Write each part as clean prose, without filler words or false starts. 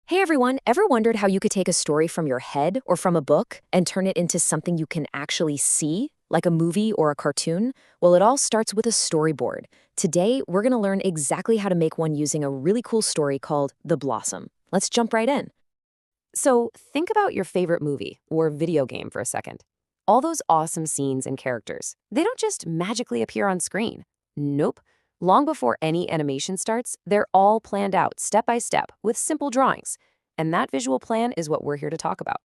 Hey everyone, ever wondered how you could take a story from your head or from a book and turn it into something you can actually see, like a movie or a cartoon? Well, it all starts with a storyboard. Today, we're going to learn exactly how to make one using a really cool story called The Blossom. Let's jump right in. So, think about your favorite movie or video game for a second. All those awesome scenes and characters, they don't just magically appear on screen. Nope. Long before any animation starts, they're all planned out step by step with simple drawings. And that visual plan is what we're here to talk about.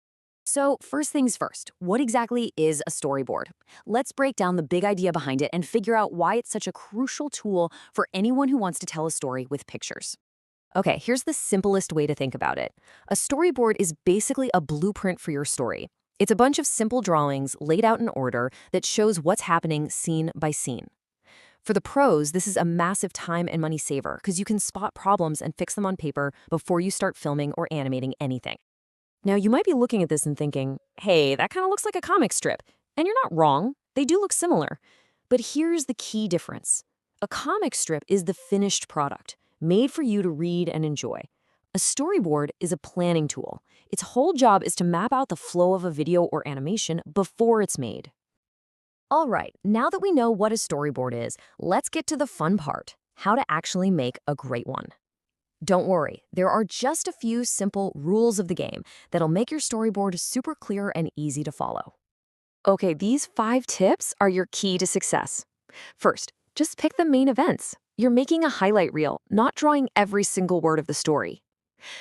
So, first things first, what exactly is a storyboard? Let's break down the big idea behind it and figure out why it's such a crucial tool for anyone who wants to tell a story with pictures. Okay, here's the simplest way to think about it. A storyboard is basically a blueprint for your story. It's a bunch of simple drawings laid out in order that shows what's happening scene by scene. For the pros, this is a massive time and money saver because you can spot problems and fix them on paper before you start filming or animating anything. Now, you might be looking at this and thinking, hey, that kind of looks like a comic strip. And you're not wrong. They do look similar. But here's the key difference. A comic strip is the finished product, made for you to read and enjoy. A storyboard is a planning tool. Its whole job is to map out the flow of a video or animation before it's made. All right, now that we know what a storyboard is, let's get to the fun part, how to actually make a great one. Don't worry, there are just a few simple rules of the game that'll make your storyboard super clear and easy to follow. Okay, these 5 tips are your key to success. First, just pick the main events. You're making a highlight reel, not drawing every single word of the story.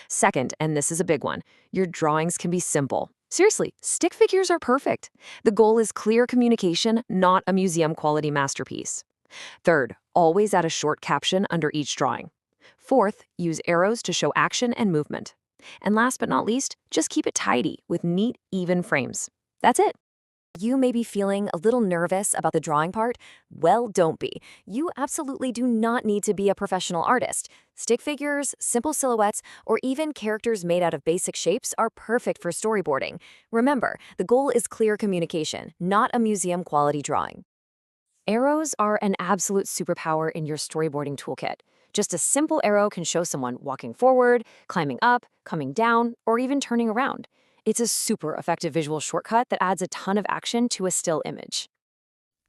Second, and this is a big one, your drawings can be simple. Seriously, stick figures are perfect. The goal is clear communication, not a museum-quality masterpiece. Third, always add a short caption under each drawing. Fourth, use arrows to show action and movement. And last but not least, just keep it tidy with neat, even frames. That's it. You may be feeling a little nervous about the drawing part. Well, don't be. You absolutely do not need to be a professional artist. Stick figures, simple silhouettes, or even characters made out of basic shapes are perfect for storyboarding. Remember, the goal is clear communication, not a museum-quality drawing. Arrows are an absolute superpower in your storyboarding toolkit. Just a simple arrow can show someone walking forward, climbing up, coming down, or even turning around. It's a super effective visual shortcut that adds a ton of action to a still image.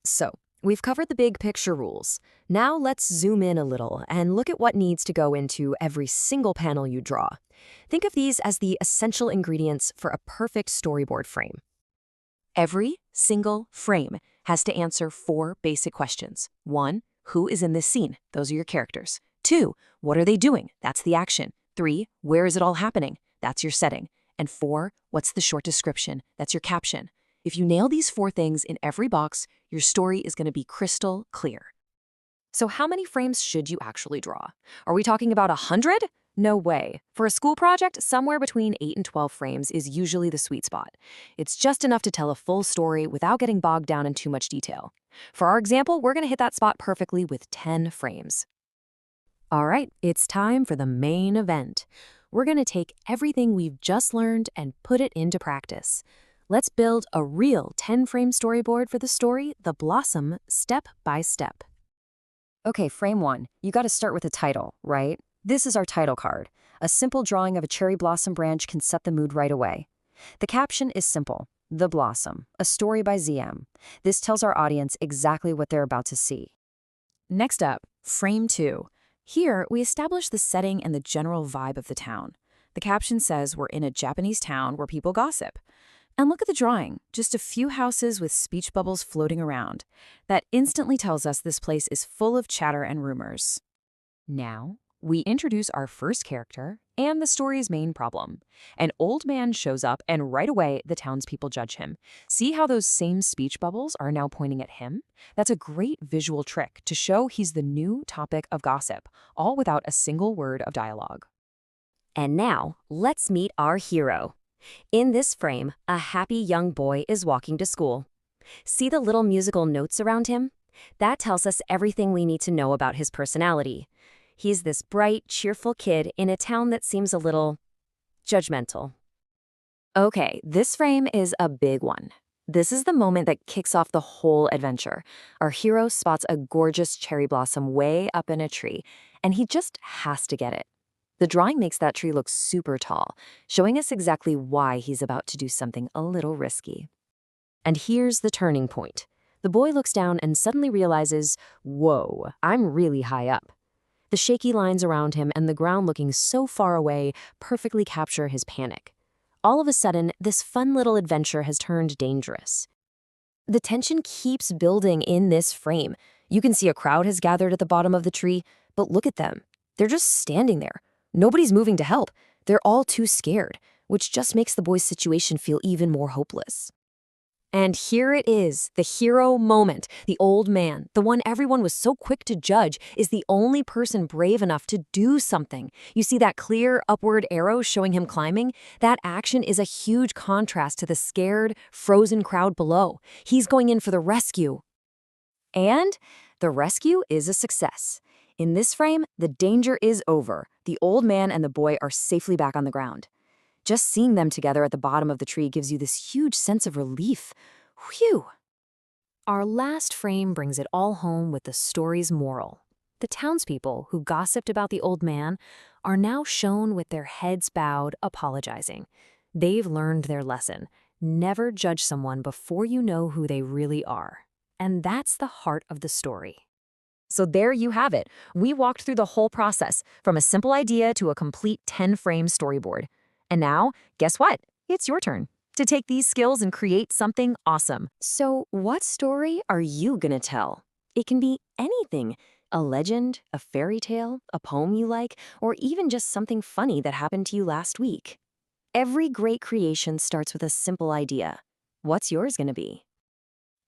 So, we've covered the big picture rules. Now let's zoom in a little and look at what needs to go into every single panel you draw. Think of these as the essential ingredients for a perfect storyboard frame. Every single frame has to answer 4 basic questions. 1, who is in this scene? Those are your characters. 2, what are they doing? That's the action. 3, where is it all happening? That's your setting. And 4, what's the short description? That's your caption. If you nail these 4 things in every box, your story is going to be crystal clear. So how many frames should you actually draw? Are we talking about 100? No way. For a school project, somewhere between 8 and 12 frames is usually the sweet spot. It's just enough to tell a full story without getting bogged down in too much detail. For our example, we're going to hit that spot perfectly with 10 frames. All right, it's time for the main event. We're going to take everything we've just learned and put it into practice. Let's build a real 10-frame storyboard for the story, The Blossom, step by step. Okay, frame 1. You got to start with a title, right? This is our title card. A simple drawing of a cherry blossom branch can set the mood right away. The caption is simple. The Blossom, a story by ZM. This tells our audience exactly what they're about to see. Next up, frame 2. Here, we establish the setting and the general vibe of the town. The caption says we're in a Japanese town where people gossip. And look at the drawing, just a few houses with speech bubbles floating around. That instantly tells us this place is full of chatter and rumors. Now, we introduce our first character and the story's main problem. An old man shows up and right away the townspeople judge him. See how those same speech bubbles are now pointing at him? That's a great visual trick to show he's the new topic of gossip, all without a single word of dialogue. And now, let's meet our hero. In this frame, a happy young boy is walking to school. See the little musical notes around him? That tells us everything we need to know about his personality. He's this bright, cheerful kid in a town that seems a little judgmental. Okay, this frame is a big one. This is the moment that kicks off the whole adventure. Our hero spots a gorgeous cherry blossom way up in a tree, and he just has to get it. The drawing makes that tree look super tall, showing us exactly why he's about to do something a little risky. And here's the turning point. The boy looks down and suddenly realizes, whoa, I'm really high up. The shaky lines around him and the ground looking so far away perfectly capture his panic. All of a sudden, this fun little adventure has turned dangerous. The tension keeps building in this frame. You can see a crowd has gathered at the bottom of the tree, but look at them. They're just standing there. Nobody's moving to help. They're all too scared, which just makes the boy's situation feel even more hopeless. And here it is, the hero moment. The old man, the one everyone was so quick to judge, is the only person brave enough to do something. You see that clear upward arrow showing him climbing? That action is a huge contrast to the scared, frozen crowd below. He's going in for the rescue. And the rescue is a success. In this frame, the danger is over. The old man and the boy are safely back on the ground. Just seeing them together at the bottom of the tree gives you this huge sense of relief. Whew! Our last frame brings it all home with the story's moral. The townspeople who gossiped about the old man are now shown with their heads bowed, apologizing. They've learned their lesson. Never judge someone before you know who they really are. And that's the heart of the story. So there you have it. We walked through the whole process, from a simple idea to a complete 10-frame storyboard. And now, guess what? It's your turn to take these skills and create something awesome. So what story are you gonna tell? It can be anything. A legend, a fairy tale, a poem you like, or even just something funny that happened to you last week. Every great creation starts with a simple idea. What's yours gonna be?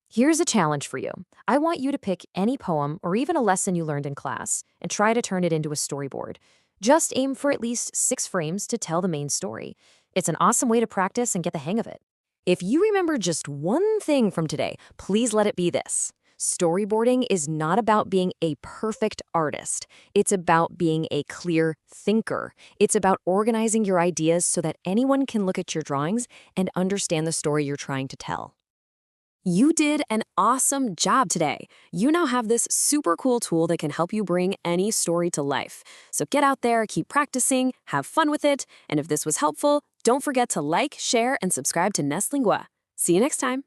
Here's a challenge for you. I want you to pick any poem or even a lesson you learned in class and try to turn it into a storyboard. Just aim for at least 6 frames to tell the main story. It's an awesome way to practice and get the hang of it. If you remember just one thing from today, please let it be this. Storyboarding is not about being a perfect artist. It's about being a clear thinker. It's about organizing your ideas so that anyone can look at your drawings and understand the story you're trying to tell. You did an awesome job today. You now have this super cool tool that can help you bring any story to life. So get out there, keep practicing, have fun with it, and if this was helpful, don't forget to like, share, and subscribe to Nest Lingua. See you next time.